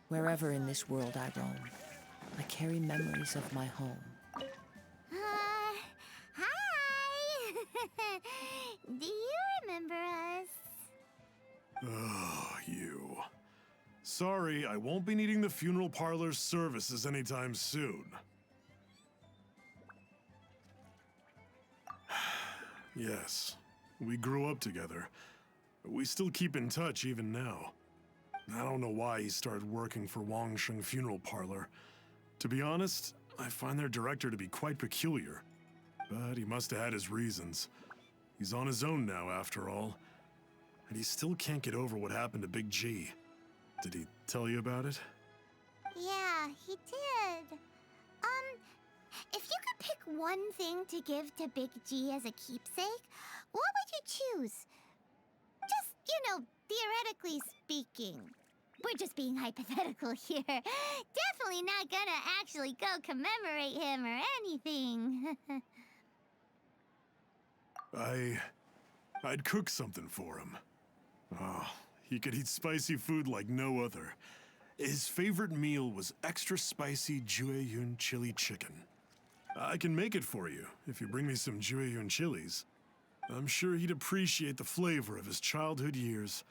Wherever in this world I roam, I carry memories of my home. Hi! Do you remember us? Oh, you. Sorry, I won't be needing the funeral parlor's services anytime soon. Yes, we grew up together. We still keep in touch even now. I don't know why he started working for Wangsheng Funeral Parlor. To be honest, I find their director to be quite peculiar. But he must have had his reasons. He's on his own now, after all. And he still can't get over what happened to Big G. Did he tell you about it? Yeah, he did. If you could pick one thing to give to Big G as a keepsake, what would you choose? Just, theoretically speaking. We're just being hypothetical here. Definitely not gonna actually go commemorate him or anything. I'd cook something for him. Oh, he could eat spicy food like no other. His favorite meal was extra spicy Jueyun chili chicken. I can make it for you if you bring me some Jueyun chilies. I'm sure he'd appreciate the flavor of his childhood years.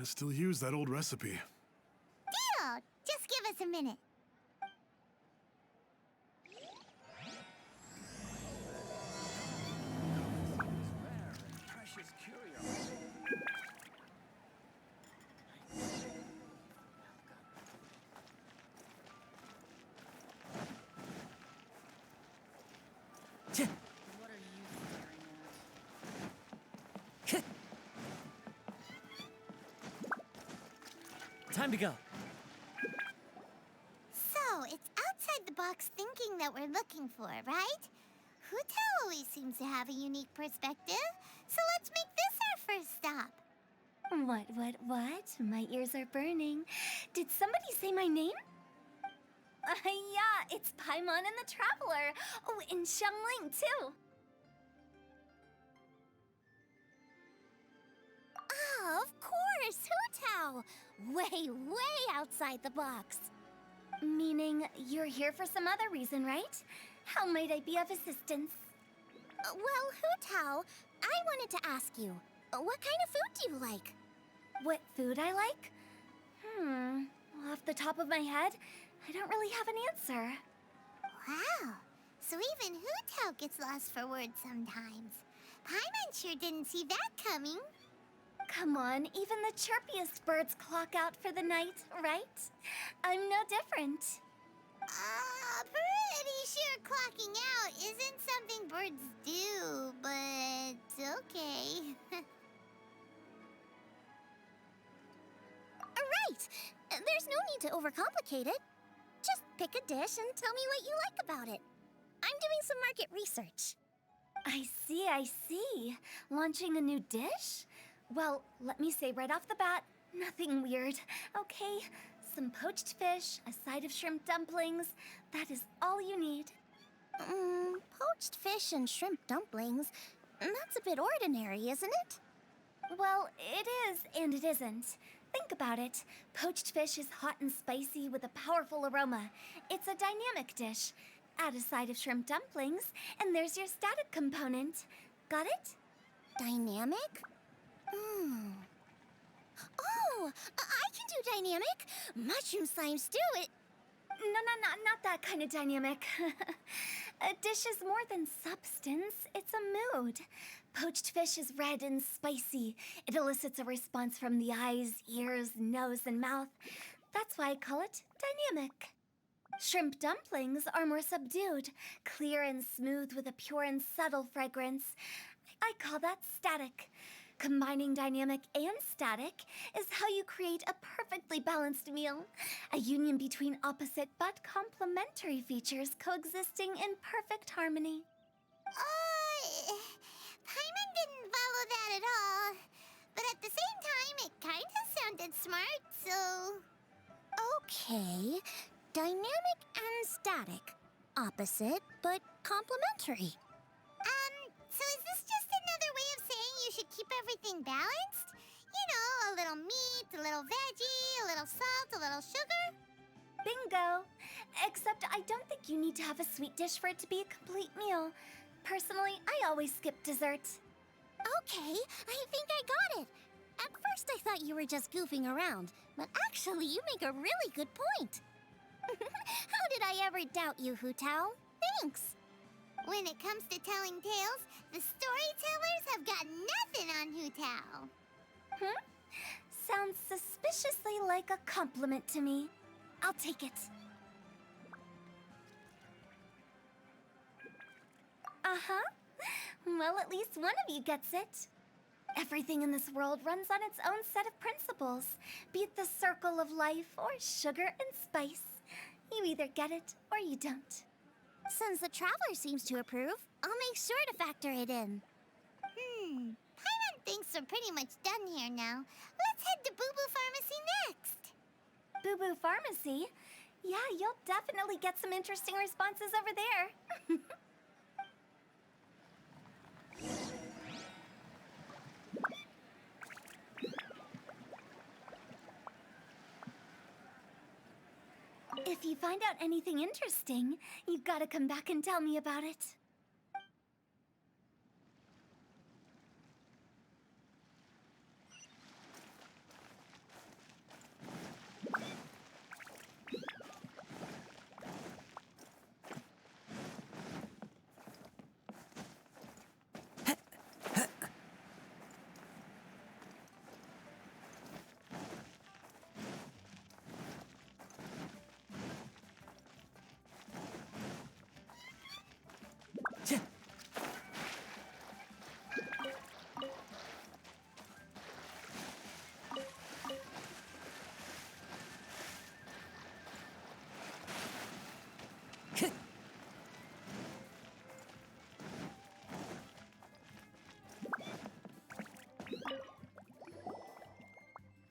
I still use that old recipe. Deal! Just give us a minute. Time to go. So, it's outside the box thinking that we're looking for, right? Hu Tao always seems to have a unique perspective, so let's make this our first stop. What? My ears are burning. Did somebody say my name? Yeah, it's Paimon and the Traveler. Oh, and Xiangling, too. Oh, of course, Hu Tao! Way outside the box. Meaning you're here for some other reason, right? How might I be of assistance? Well, Hu Tao, I wanted to ask you, what kind of food do you like? What food I like? Off the top of my head, I don't really have an answer. Wow, so even Hu Tao gets lost for words sometimes. Paimon sure didn't see that coming. Come on, even the chirpiest birds clock out for the night, right? I'm no different. Pretty sure clocking out isn't something birds do, but okay. Right! There's no need to overcomplicate it. Just pick a dish and tell me what you like about it. I'm doing some market research. I see. Launching a new dish? Well, let me say right off the bat, nothing weird, okay? Some poached fish, a side of shrimp dumplings. That is all you need. Poached fish and shrimp dumplings? That's a bit ordinary, isn't it? Well, it is and it isn't. Think about it. Poached fish is hot and spicy with a powerful aroma. It's a dynamic dish. Add a side of shrimp dumplings, and there's your static component. Got it? Dynamic? Oh, I can do dynamic. Mushroom slime stew it. No, not that kind of dynamic. A dish is more than substance, it's a mood. Poached fish is red and spicy. It elicits a response from the eyes, ears, nose, and mouth. That's why I call it dynamic. Shrimp dumplings are more subdued, clear and smooth with a pure and subtle fragrance. I call that static. Combining dynamic and static is how you create a perfectly balanced meal. A union between opposite but complementary features coexisting in perfect harmony. Paimon didn't follow that at all. But at the same time, it kinda sounded smart, so... Okay, dynamic and static. Opposite, but complementary. So is this just another way of saying you should keep everything balanced? You know, a A little meat, a little veggie, a little salt, a little sugar. Bingo! Except I don't think you need to have a sweet dish for it to be a complete meal. Personally, I always skip dessert. Okay, I think I got it. At first I thought you were just goofing around, but actually you make a really good point. How did I ever doubt you, Hu Tao? Thanks. When it comes to telling tales, the storytellers have got nothing on Hu Tao. Sounds suspiciously like a compliment to me. I'll take it. Uh-huh. Well, at least one of you gets it. Everything in this world runs on its own set of principles, be it the circle of life or sugar and spice. You either get it or you don't. Since the Traveler seems to approve, I'll make sure to factor it in. Paimon thinks we're pretty much done here now. Let's head to Boo Boo Pharmacy next. Boo Boo Pharmacy? Yeah, you'll definitely get some interesting responses over there. If you find out anything interesting, you've got to come back and tell me about it.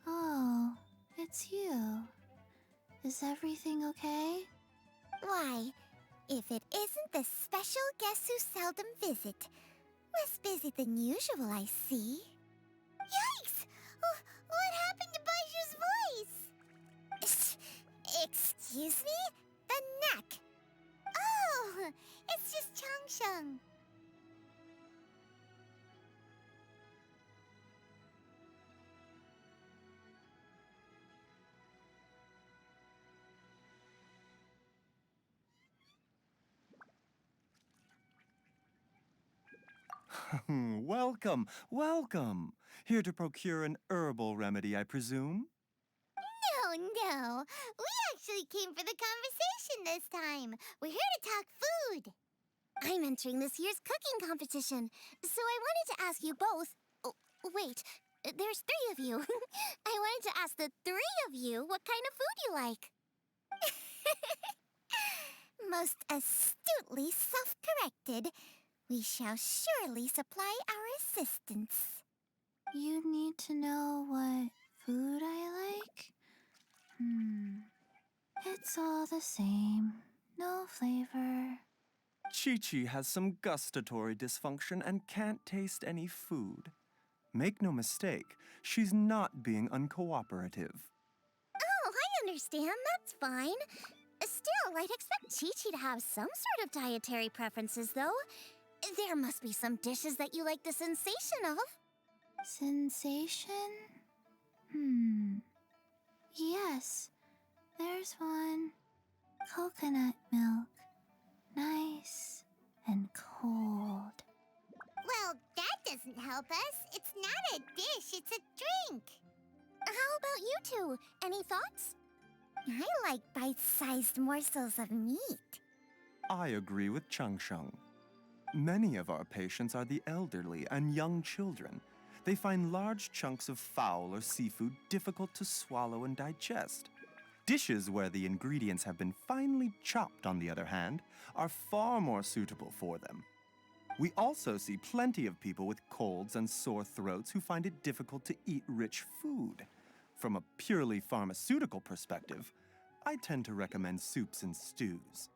Oh, it's you. Is everything okay? Why, if it isn't the special guest who seldom visit. Less busy than usual, I see. Yikes! What happened to Baiju's voice? Excuse me? The neck. Oh, it's just Changsheng. Welcome, welcome. Here to procure an herbal remedy, I presume? No. We actually came for the conversation this time. We're here to talk food. I'm entering this year's cooking competition, so I wanted to ask you both. Oh, wait, there's 3 of you. I wanted to ask the 3 of you what kind of food you like. Most astutely self-corrected. We shall surely supply our assistance. You need to know what food I like? It's all the same. No flavor. Chi-Chi has some gustatory dysfunction and can't taste any food. Make no mistake, she's not being uncooperative. Oh, I understand. That's fine. Still, I'd expect Chi-Chi to have some sort of dietary preferences, though. There must be some dishes that you like the sensation of. Sensation? Yes, there's one. Coconut milk. Nice and cold. Well, that doesn't help us. It's not a dish, it's a drink. How about you two? Any thoughts? I like bite-sized morsels of meat. I agree with Changsheng. Many of our patients are the elderly and young children. They find large chunks of fowl or seafood difficult to swallow and digest. Dishes where the ingredients have been finely chopped, on the other hand, are far more suitable for them. We also see plenty of people with colds and sore throats who find it difficult to eat rich food. From a purely pharmaceutical perspective, I tend to recommend soups and stews.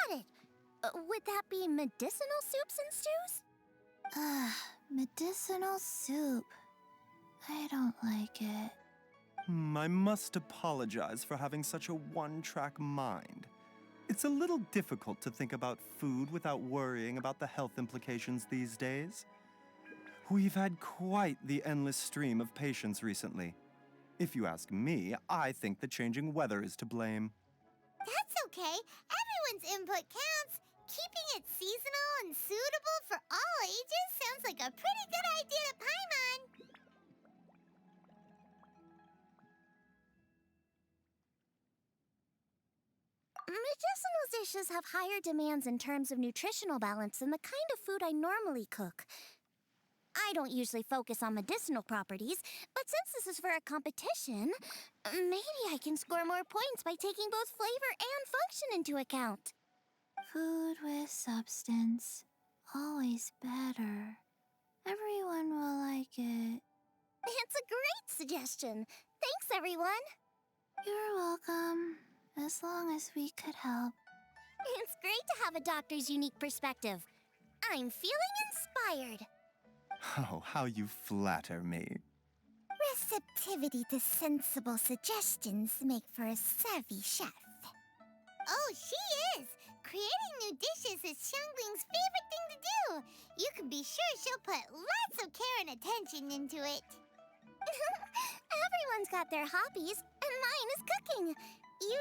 Got it. Would that be medicinal soups and stews? Medicinal soup. I don't like it. I must apologize for having such a one-track mind. It's a little difficult to think about food without worrying about the health implications these days. We've had quite the endless stream of patients recently. If you ask me, I think the changing weather is to blame. That's okay. Everyone's input counts. Keeping it seasonal and suitable for all ages sounds like a pretty good idea to Paimon. Medicinal dishes have higher demands in terms of nutritional balance than the kind of food I normally cook. I don't usually focus on medicinal properties, but since this is for a competition, maybe I can score more points by taking both flavor and function into account. Food with substance. Always better. Everyone will like it. It's a great suggestion. Thanks, everyone. You're welcome. As long as we could help. It's great to have a doctor's unique perspective. I'm feeling inspired. Oh, how you flatter me. Receptivity to sensible suggestions make for a savvy chef. Oh, she is! Creating new dishes is Xiangling's favorite thing to do. You can be sure she'll put lots of care and attention into it. Everyone's got their hobbies, and mine is cooking.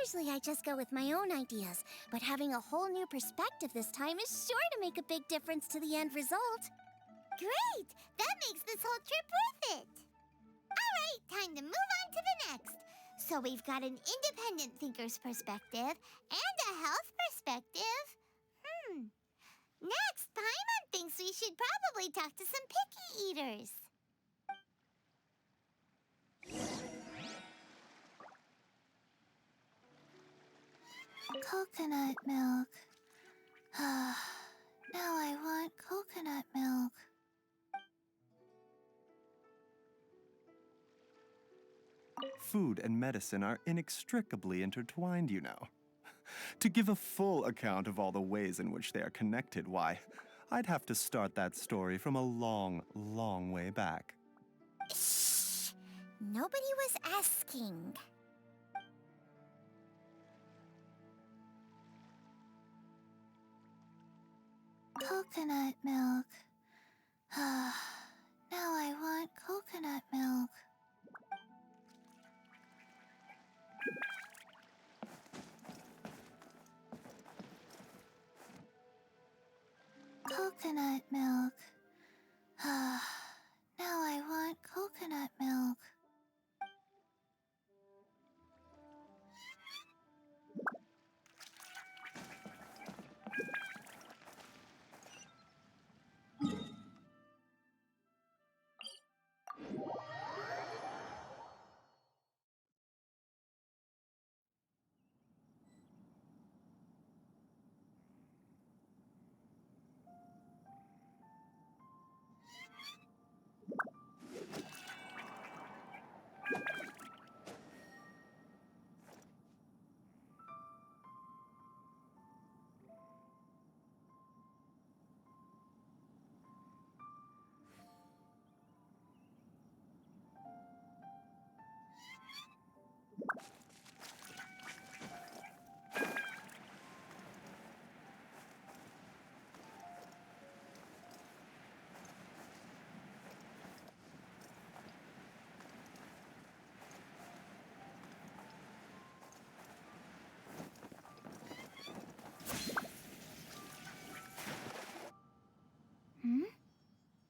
Usually I just go with my own ideas, but having a whole new perspective this time is sure to make a big difference to the end result. Great! That makes this whole trip worth it! Alright, time to move on to the next. So we've got an independent thinker's perspective and a health perspective. Next, Paimon thinks we should probably talk to some picky eaters. Coconut milk. Now I want coconut milk. Food and medicine are inextricably intertwined, you know. To give a full account of all the ways in which they are connected, why, I'd have to start that story from a long, long way back. Shh! Nobody was asking. Coconut milk. Now I want coconut milk. Coconut milk. Now I want coconut milk.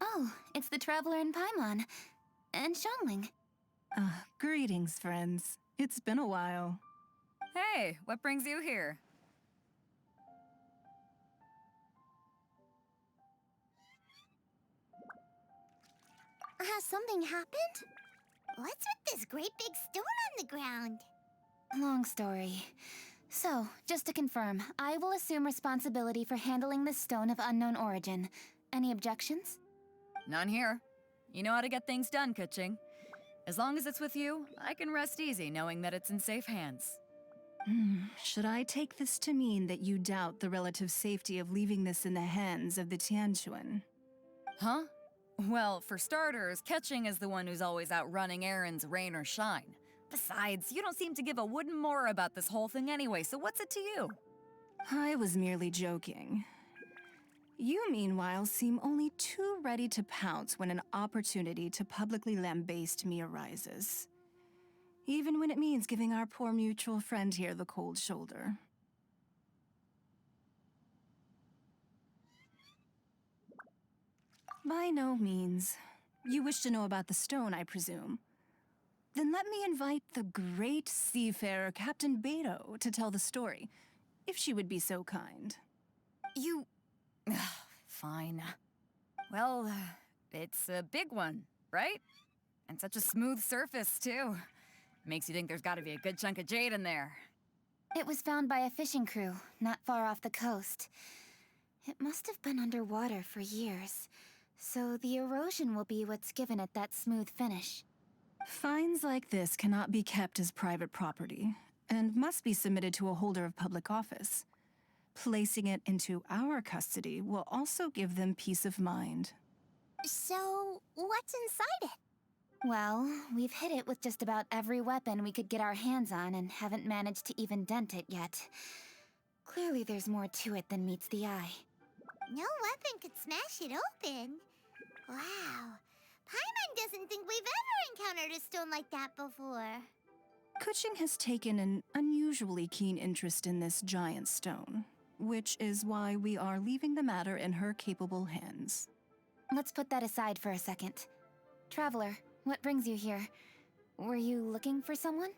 Oh, it's the Traveler in Paimon. And Xiangling. Greetings, friends. It's been a while. Hey, what brings you here? Has something happened? What's with this great big stone on the ground? Long story. So, just to confirm, I will assume responsibility for handling this stone of unknown origin. Any objections? None here. You know how to get things done, Keqing. As long as it's with you, I can rest easy knowing that it's in safe hands. Should I take this to mean that you doubt the relative safety of leaving this in the hands of the Tianquan? Huh? Well, for starters, Ketching is the one who's always out running errands, rain or shine. Besides, you don't seem to give a wooden more about this whole thing anyway, so what's it to you? I was merely joking. You, meanwhile, seem only too ready to pounce when an opportunity to publicly lambaste me arises. Even when it means giving our poor mutual friend here the cold shoulder. By no means. You wish to know about the stone, I presume. Then let me invite the great seafarer Captain Beto to tell the story, if she would be so kind. You... Fine. Well, it's a big one, right? And such a smooth surface, too. Makes you think there's gotta be a good chunk of jade in there. It was found by a fishing crew, not far off the coast. It must have been underwater for years, so the erosion will be what's given it that smooth finish. Finds like this cannot be kept as private property, and must be submitted to a holder of public office. Placing it into our custody will also give them peace of mind. So, what's inside it? Well, we've hit it with just about every weapon we could get our hands on and haven't managed to even dent it yet. Clearly there's more to it than meets the eye. No weapon could smash it open. Wow. Paimon doesn't think we've ever encountered a stone like that before. Kuching has taken an unusually keen interest in this giant stone, which is why we are leaving the matter in her capable hands. Let's put that aside for a second. Traveler, what brings you here? Were you looking for someone?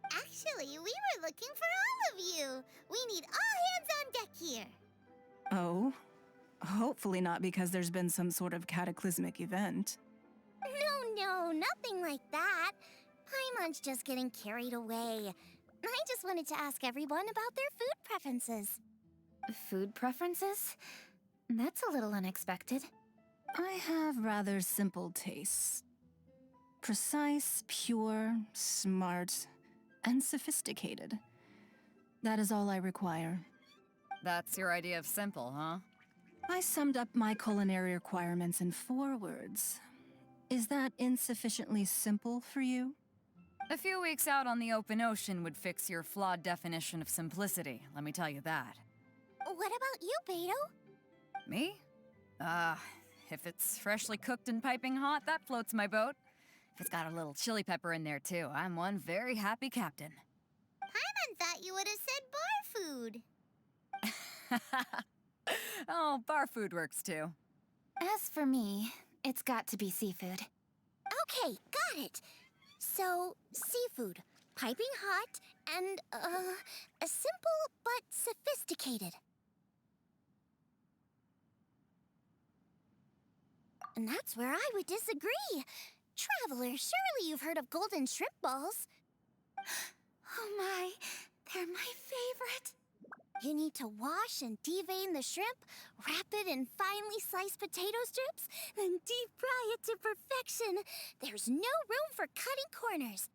Actually, we were looking for all of you. We need all hands on deck here. Oh? Hopefully not because there's been some sort of cataclysmic event. No, nothing like that. Paimon's just getting carried away. I just wanted to ask everyone about their food preferences. Food preferences? That's a little unexpected. I have rather simple tastes. Precise, pure, smart, and sophisticated. That is all I require. That's your idea of simple, huh? I summed up my culinary requirements in 4 words. Is that insufficiently simple for you? A few weeks out on the open ocean would fix your flawed definition of simplicity, let me tell you that. What about you, Beto? Me? If it's freshly cooked and piping hot, that floats my boat. If it's got a little chili pepper in there, too, I'm one very happy captain. Paimon thought you would have said bar food. Oh, bar food works, too. As for me, it's got to be seafood. Okay, got it. So, seafood, piping hot, and, simple but sophisticated. And that's where I would disagree. Traveler, surely you've heard of golden shrimp balls. Oh my, they're my favorite. You need to wash and devein the shrimp, wrap it in finely sliced potato strips, then deep fry it to perfection. There's no room for cutting corners.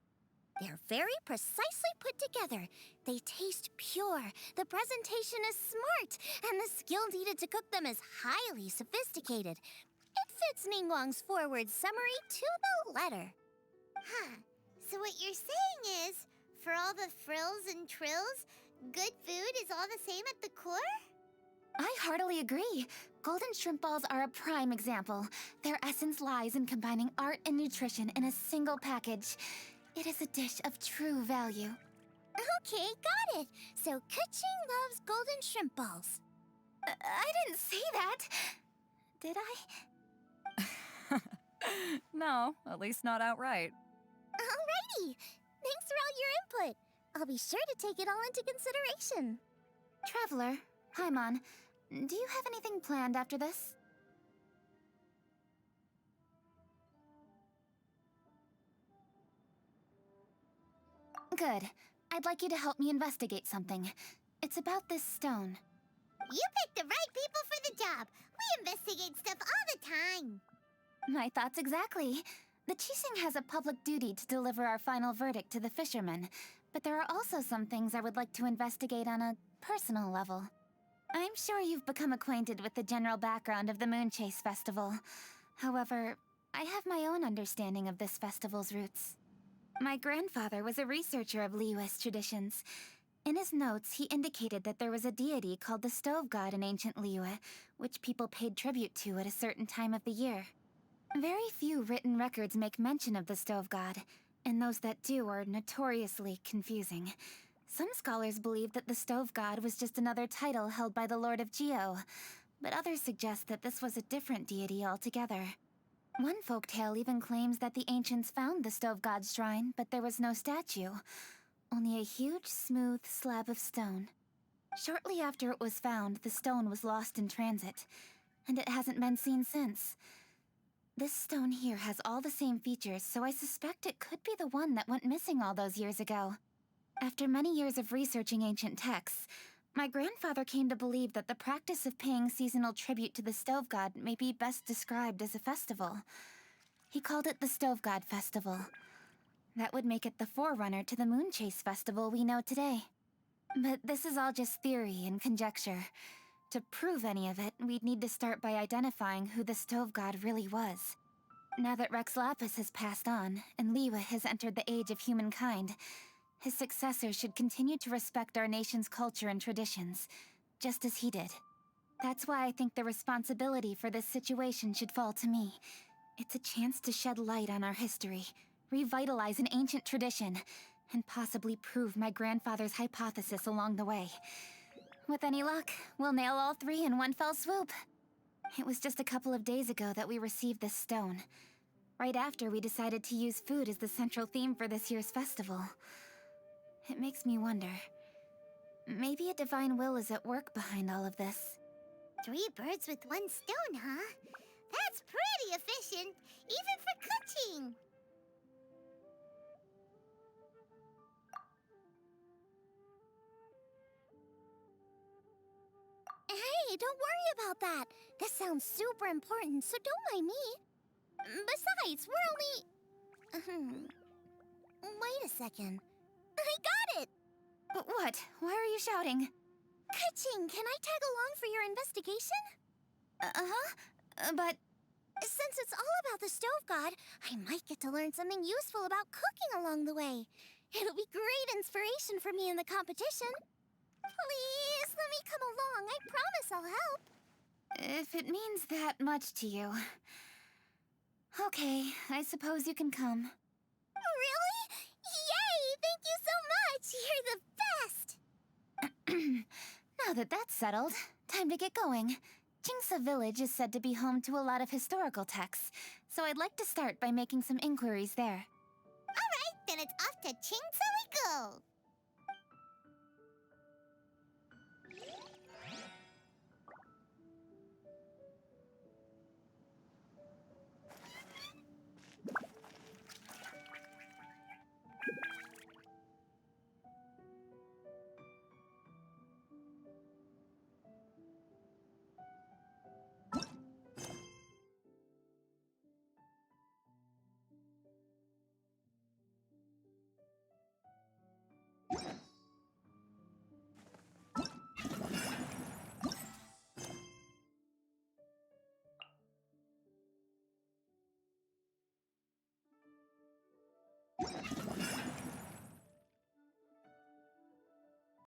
They're very precisely put together. They taste pure, the presentation is smart, and the skill needed to cook them is highly sophisticated. It fits Ningguang's forward summary to the letter. Huh. So what you're saying is, for all the frills and trills, good food is all the same at the core? I heartily agree. Golden shrimp balls are a prime example. Their essence lies in combining art and nutrition in a single package. It is a dish of true value. Okay, got it. So Kuching loves golden shrimp balls. I didn't say that. Did I? No, at least not outright. Alrighty. Thanks for all your input. I'll be sure to take it all into consideration. Traveler, Paimon, do you have anything planned after this? Good. I'd like you to help me investigate something. It's about this stone. You picked the right people for the job. We investigate stuff all the time. My thoughts exactly. The Qixing has a public duty to deliver our final verdict to the fishermen, but there are also some things I would like to investigate on a personal level. I'm sure you've become acquainted with the general background of the Moonchase Festival. However, I have my own understanding of this festival's roots. My grandfather was a researcher of Liyue's traditions. In his notes, he indicated that there was a deity called the Stove God in ancient Liyue, which people paid tribute to at a certain time of the year. Very few written records make mention of the Stove God, and those that do are notoriously confusing. Some scholars believe that the Stove God was just another title held by the Lord of Geo, but others suggest that this was a different deity altogether. One folktale even claims that the ancients found the Stove God's shrine, but there was no statue, only a huge, smooth slab of stone. Shortly after it was found, the stone was lost in transit, and it hasn't been seen since. This stone here has all the same features, so I suspect it could be the one that went missing all those years ago. After many years of researching ancient texts, my grandfather came to believe that the practice of paying seasonal tribute to the Stove God may be best described as a festival. He called it the Stove God Festival. That would make it the forerunner to the Moon Chase Festival we know today. But this is all just theory and conjecture. To prove any of it, we'd need to start by identifying who the Stove God really was. Now that Rex Lapis has passed on, and Liyue has entered the age of humankind, his successors should continue to respect our nation's culture and traditions, just as he did. That's why I think the responsibility for this situation should fall to me. It's a chance to shed light on our history, revitalize an ancient tradition, and possibly prove my grandfather's hypothesis along the way. With any luck, we'll nail all three in one fell swoop. It was just a couple of days ago that we received this stone, right after we decided to use food as the central theme for this year's festival. It makes me wonder. Maybe a divine will is at work behind all of this. 3 birds with 1 stone, huh? That's pretty efficient, even for cooking. Hey, don't worry about that. This sounds super important, so don't mind me. Besides, we're only... Wait a second. I got it! What? Why are you shouting? Ka-ching, can I tag along for your investigation? But... Since it's all about the Stove God, I might get to learn something useful about cooking along the way. It'll be great inspiration for me in the competition. Please, let me come along. I promise I'll help. if it means that much to you... Okay, I suppose you can come. Really? Yay! Thank you so much! You're the best! Now that that's settled, time to get going. Jingsa Village is said to be home to a lot of historical texts, so I'd like to start by making some inquiries there. Alright, then it's off to Chingsa we go!